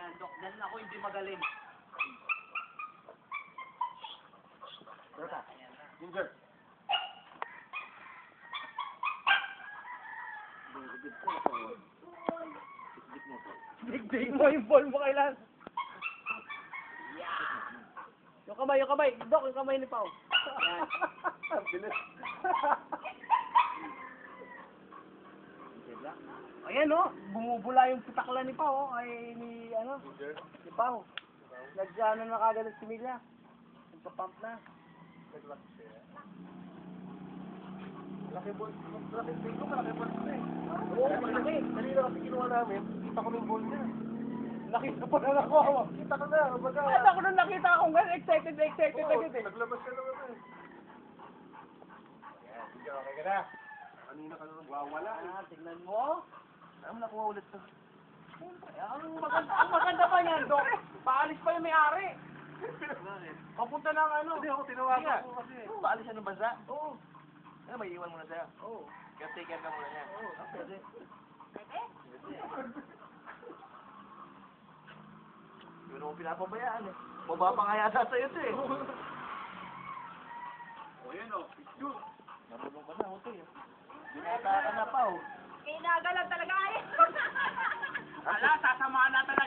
Yan, Dok. Yan ako hindi magaling. Ginger. Digdig mo yung ball mo kailan. Yung kamay. Dok, yung kamay ni Pao. Yan. Bilis. Ayan o, bumubula yung pitakla ni Pao, ay ni, Ginger. ni Pao. Nag-ano na kagad si Mila. Nagpa-pump na. Nag-lock siya. Malaki ball. Malaki ball ko, malaki ball ko eh. Oo, malaki. Kanina kasi kinuha namin, kita ko yung ball niya. Nakita pa na ako. Kita ko na, baga. Ano ako nung nakita akong gano'n, excited agad eh. Naglabas ka naman eh. Ayan, sige, okay ka na. Kanina ka naman wawala eh. Tingnan mo. Saan mo nakuha ulit to? Ang maganda pa niyan, Dok. Paalis pa yung may-ari. Papunta ng ano. Hindi ako tinawagan ko kasi. Paalis siya ng bansa? Oo. Ano, may iwan muna sa'yo? Oo. Caretaker ka muna niya? Oo. Pwede. Yun ako pinapabayaan eh. Baba pa nga yata sa'yo ito eh. O yan o, it's good. Marunong ka na, ito eh. Binata ka na pa oh. Kinagalan talaga ay. Ala, sasamahan na talaga.